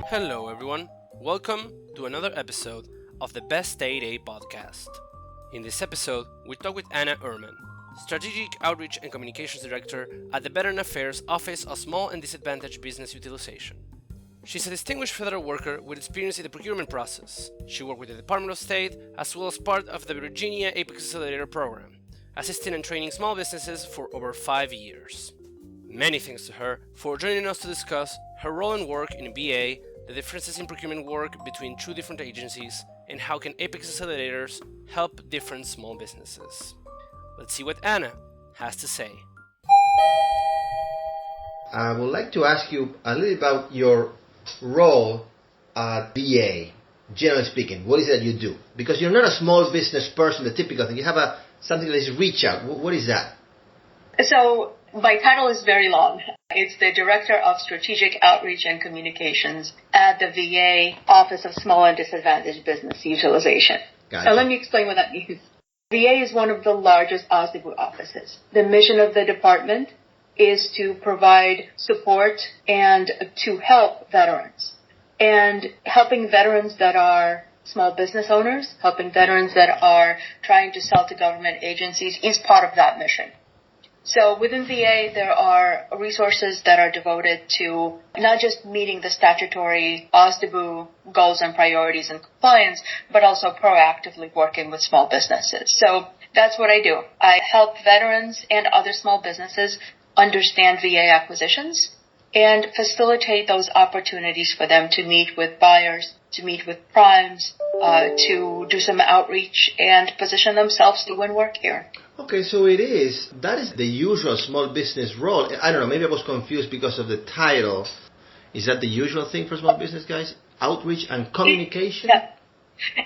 Hello everyone, welcome to another episode of the Best8a Podcast. In this episode, we talk with Anna Urman, Strategic Outreach and Communications Director at the Veteran Affairs Office of Small and Disadvantaged Business Utilization. She's a distinguished federal worker with experience in the procurement process. She worked with the Department of State as well as part of the Virginia APEX Accelerator program, assisting and training small businesses for over 5 years. Many thanks to her for joining us to discuss her role and work in VA, the differences in procurement work between two different agencies, and how can APEX Accelerators help different small businesses. Let's see what Anna has to say. I would like to ask you a little about your role at VA, generally speaking. What is it that you do? Because you're not a small business person, the typical thing. You have something that is reach out. What is that? So my title is very long. It's the Director of Strategic Outreach and Communications at the VA Office of Small and Disadvantaged Business Utilization. Gotcha. So let me explain what that means. VA is one of the largest OSDBU offices. The mission of the department is to provide support and to help veterans. And helping veterans that are small business owners, helping veterans that are trying to sell to government agencies is part of that mission. So within VA, there are resources that are devoted to not just meeting the statutory OSDBU goals and priorities and compliance, but also proactively working with small businesses. So that's what I do. I help veterans and other small businesses understand VA acquisitions and facilitate those opportunities for them to meet with buyers, to meet with primes, to do some outreach and position themselves to win work here. Okay, so that is the usual small business role. I don't know, maybe I was confused because of the title. Is that the usual thing for small business guys? Outreach and communication? Yeah.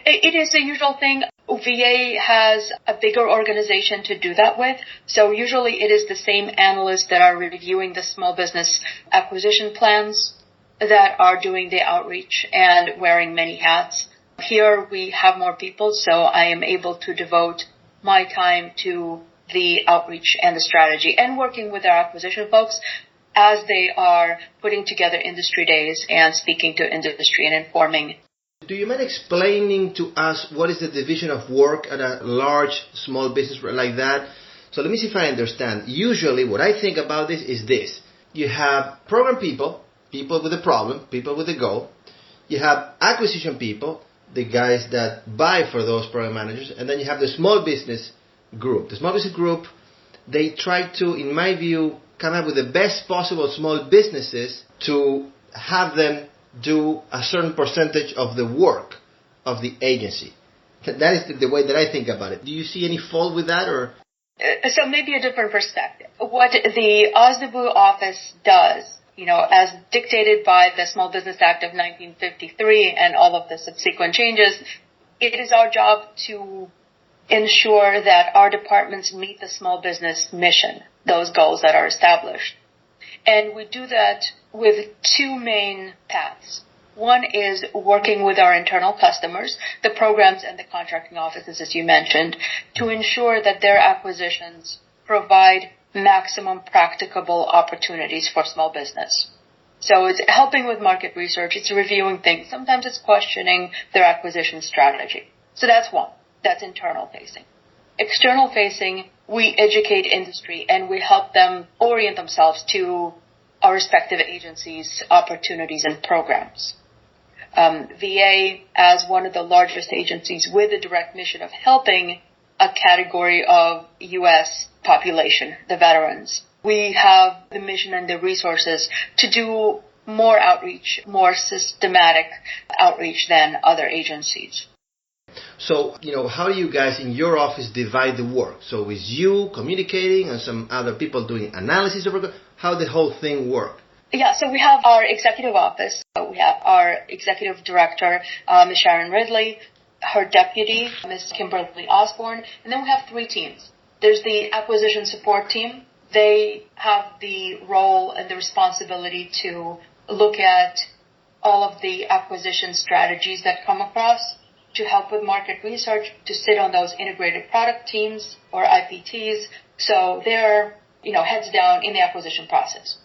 It is the usual thing. VA has a bigger organization to do that with. So usually it is the same analysts that are reviewing the small business acquisition plans that are doing the outreach and wearing many hats. Here we have more people, so I am able to devote my time to the outreach and the strategy and working with our acquisition folks as they are putting together industry days and speaking to industry and informing. Do you mind explaining to us what is the division of work at a large small business like that? So let me see if I understand. Usually what I think about this is this. You have program people with a problem, people with a goal. You have acquisition people, the guys that buy for those program managers, and then you have the small business group. The small business group, they try to, in my view, come up with the best possible small businesses to have them do a certain percentage of the work of the agency. That is the way that I think about it. Do you see any fault with that, or? So maybe a different perspective. What the OSDBU office does, as dictated by the Small Business Act of 1953 and all of the subsequent changes, it is our job to ensure that our departments meet the small business mission, those goals that are established. And we do that with two main paths. One is working with our internal customers, the programs and the contracting offices, as you mentioned, to ensure that their acquisitions provide maximum practicable opportunities for small business. So it's helping with market research, it's reviewing things. Sometimes it's questioning their acquisition strategy. So that's one. That's internal facing. External facing, we educate industry and we help them orient themselves to our respective agencies' opportunities and programs. VA, as one of the largest agencies with a direct mission of helping a category of U.S. population, the veterans, we have the mission and the resources to do more outreach, more systematic outreach than other agencies. So, how do you guys in your office divide the work? So is you communicating and some other people doing analysis of work? How the whole thing work? Yeah, so we have our executive office. We have our executive director, Ms. Sharon Ridley, her deputy, Ms. Kimberly Osborne, and then we have 3 teams. There's the acquisition support team. They have the role and the responsibility to look at all of the acquisition strategies that come across, to help with market research, to sit on those integrated product teams or IPTs. So they're, heads down in the acquisition process.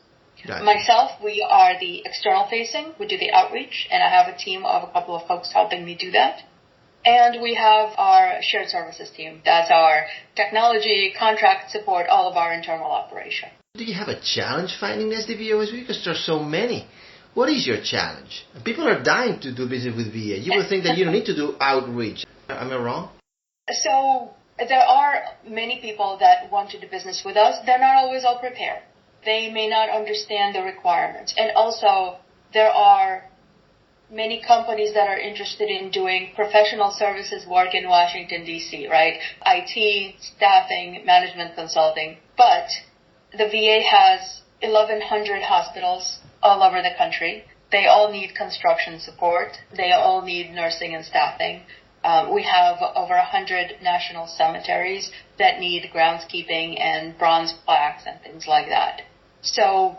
Gotcha. Myself, we are the external facing. We do the outreach, and I have a team of a couple of folks helping me do that. And we have our shared services team. That's our technology, contract support, all of our internal operation. Do you have a challenge finding SDBUs? Because there's so many. What is your challenge? People are dying to do business with VA. You would think that you don't need to do outreach. Am I wrong? So there are many people that want to do business with us. They're not always all prepared. They may not understand the requirements. And also, there are many companies that are interested in doing professional services work in Washington, D.C., right? IT, staffing, management consulting. But the VA has 1,100 hospitals all over the country. They all need construction support. They all need nursing and staffing. We have over 100 national cemeteries that need groundskeeping and bronze plaques and things like that. So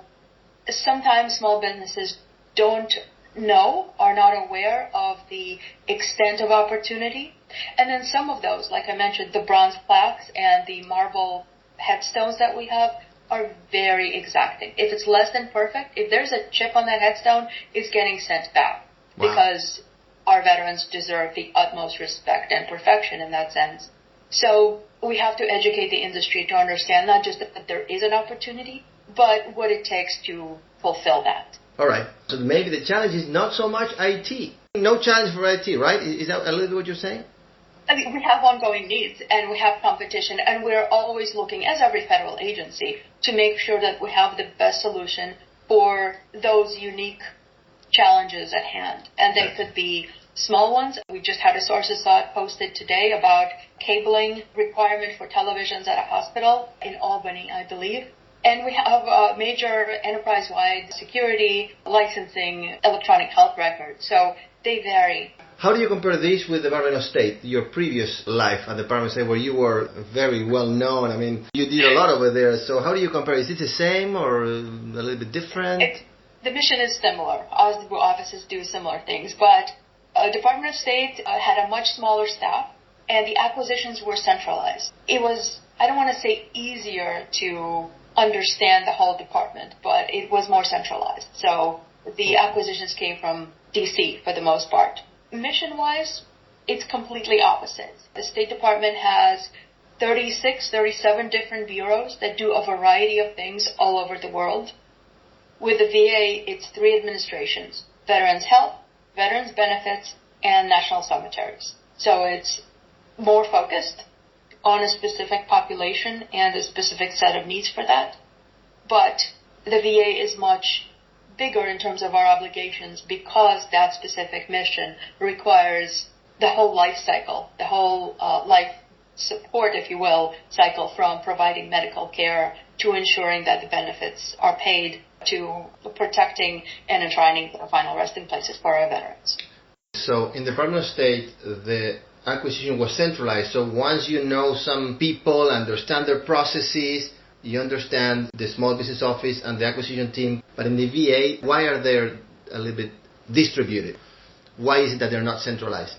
sometimes small businesses don't know, are not aware of the extent of opportunity. And then some of those, like I mentioned, the bronze plaques and the marble headstones that we have are very exacting. If it's less than perfect, if there's a chip on that headstone, it's getting sent back. Wow. Because our veterans deserve the utmost respect and perfection in that sense. So we have to educate the industry to understand not just that there is an opportunity, but what it takes to fulfill that. All right. So maybe the challenge is not so much IT. No challenge for IT, right? Is that a little bit what you're saying? I mean, we have ongoing needs and we have competition, and we're always looking, as every federal agency, to make sure that we have the best solution for those unique challenges at hand. And they could be small ones. We just had a Sources Thought posted today about cabling requirement for televisions at a hospital in Albany, I believe. And we have major enterprise-wide security, licensing, electronic health records. So they vary. How do you compare this with the Department of State, your previous life at the Department of State, where you were very well known? I mean, you did a lot over there. So how do you compare? Is it the same or a little bit different? The mission is similar. OSDBU offices do similar things, but Department of State had a much smaller staff, and the acquisitions were centralized. It was, I don't want to say easier to understand the whole department, but it was more centralized. So the acquisitions came from D.C. for the most part. Mission-wise, it's completely opposite. The State Department has 37 different bureaus that do a variety of things all over the world. With the VA, it's 3 administrations: Veterans Health, Veterans Benefits, and National Cemeteries. So it's more focused on a specific population and a specific set of needs for that. But the VA is much bigger in terms of our obligations because that specific mission requires the whole life cycle, the whole life support, if you will, cycle, from providing medical care to ensuring that the benefits are paid to protecting and enshrining the final resting places for our veterans. So in the Department of State, the acquisition was centralized. So once you know some people, understand their processes, you understand the small business office and the acquisition team. But in the VA, why are they a little bit distributed? Why is it that they're not centralized?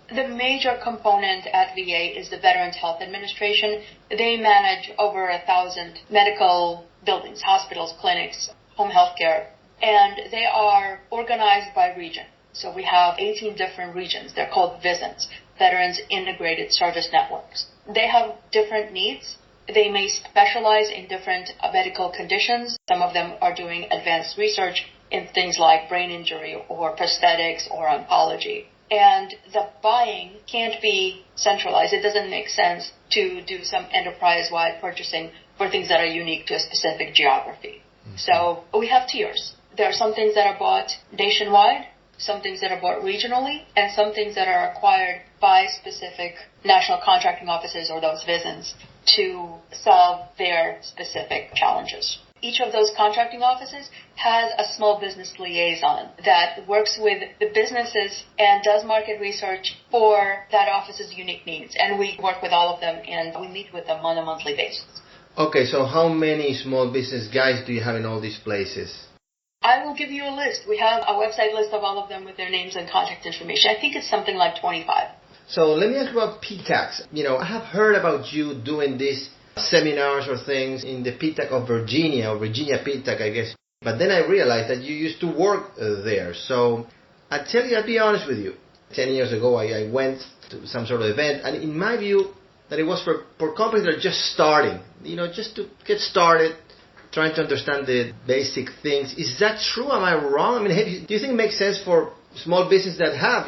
The major component at VA is the Veterans Health Administration. They manage over 1,000 medical buildings, hospitals, clinics, home health care, and they are organized by region. So we have 18 different regions. They're called VISNs, Veterans Integrated Service Networks. They have different needs. They may specialize in different medical conditions. Some of them are doing advanced research in things like brain injury or prosthetics or oncology. And the buying can't be centralized. It doesn't make sense to do some enterprise-wide purchasing for things that are unique to a specific geography. Mm-hmm. So we have tiers. There are some things that are bought nationwide, some things that are bought regionally, and some things that are acquired by specific national contracting offices or those VISNs to solve their specific challenges. Each of those contracting offices has a small business liaison that works with the businesses and does market research for that office's unique needs. And we work with all of them, and we meet with them on a monthly basis. Okay, so how many small business guys do you have in all these places? I will give you a list. We have a website list of all of them with their names and contact information. I think it's something like 25. So let me ask you about PTACs. I have heard about you doing these seminars or things in the PTAC of Virginia, or Virginia PTAC, I guess. But then I realized that you used to work there. So I'll be honest with you. 10 years ago, I went to some sort of event, and in my view, that it was for companies that are just starting, just to get started, trying to understand the basic things. Is that true? Am I wrong? I mean, do you think it makes sense for small businesses that have,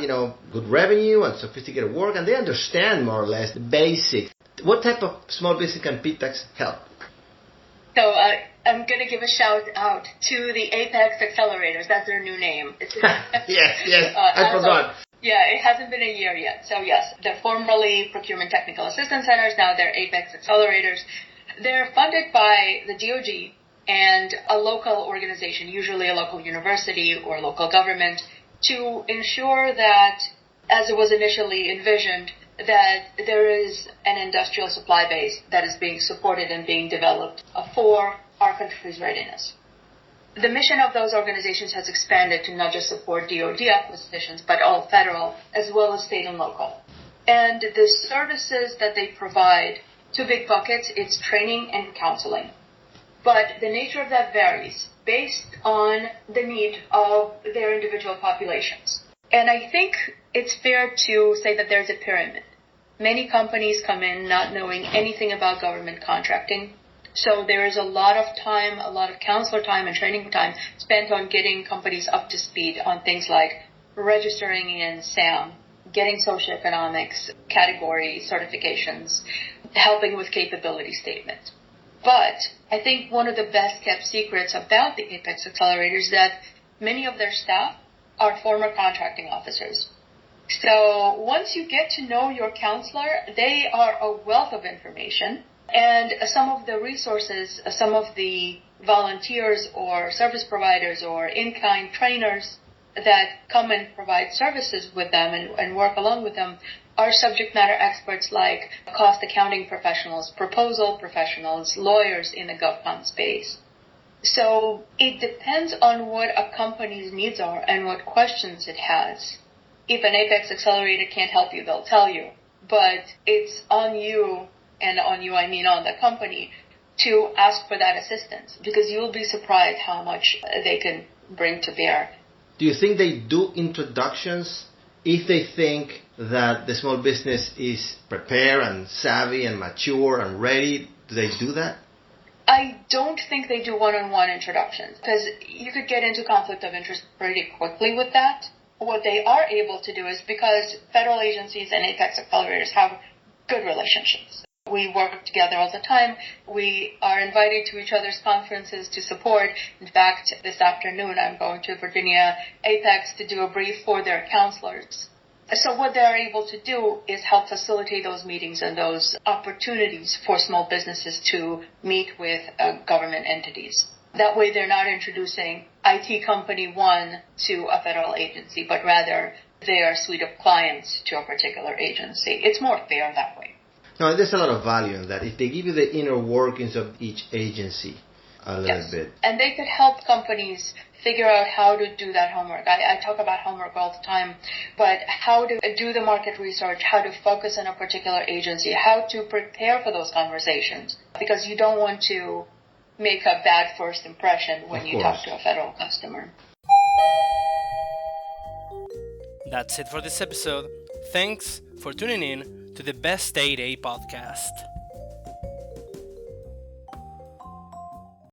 good revenue and sophisticated work, and they understand more or less the basics? What type of small business can PTACs help? So I'm going to give a shout out to the APEX Accelerators. That's their new name. Yes, I forgot. Yeah, it hasn't been a year yet. So yes, they're formerly Procurement Technical Assistance Centers. Now they're APEX Accelerators. They're funded by the DOD and a local organization, usually a local university or local government, to ensure that, as it was initially envisioned, that there is an industrial supply base that is being supported and being developed for our country's readiness. The mission of those organizations has expanded to not just support DOD acquisitions, but all federal, as well as state and local. And the services that they provide, two big buckets, it's training and counseling. But the nature of that varies based on the need of their individual populations. And I think it's fair to say that there's a pyramid. Many companies come in not knowing anything about government contracting. So there is a lot of time, a lot of counselor time and training time spent on getting companies up to speed on things like registering in SAM, getting socioeconomics category certifications, helping with capability statements. But I think one of the best kept secrets about the APEX Accelerators is that many of their staff are former contracting officers. So once you get to know your counselor, they are a wealth of information. And some of the resources, some of the volunteers or service providers or in-kind trainers that come and provide services with them and work along with them are subject matter experts like cost accounting professionals, proposal professionals, lawyers in the GovCon space. So it depends on what a company's needs are and what questions it has. If an APEX Accelerator can't help you, they'll tell you. But it's on you, and on you I mean on the company, to ask for that assistance, because you'll be surprised how much they can bring to bear. Do you think they do introductions if they think that the small business is prepared and savvy and mature and ready? Do they do that? I don't think they do one-on-one introductions, because you could get into conflict of interest pretty quickly with that. What they are able to do is, because federal agencies and APEX Accelerators have good relationships. We work together all the time. We are invited to each other's conferences to support. In fact, this afternoon I'm going to Virginia APEX to do a brief for their counselors. So what they're able to do is help facilitate those meetings and those opportunities for small businesses to meet with government entities. That way they're not introducing IT company one to a federal agency, but rather their suite of clients to a particular agency. It's more fair that way. No, there's a lot of value in that. If they give you the inner workings of each agency a little bit. And they could help companies figure out how to do that homework. I talk about homework all the time, but how to do the market research, how to focus on a particular agency, how to prepare for those conversations, because you don't want to make a bad first impression when you talk to a federal customer. That's it for this episode. Thanks for tuning in to the Best8a Podcast.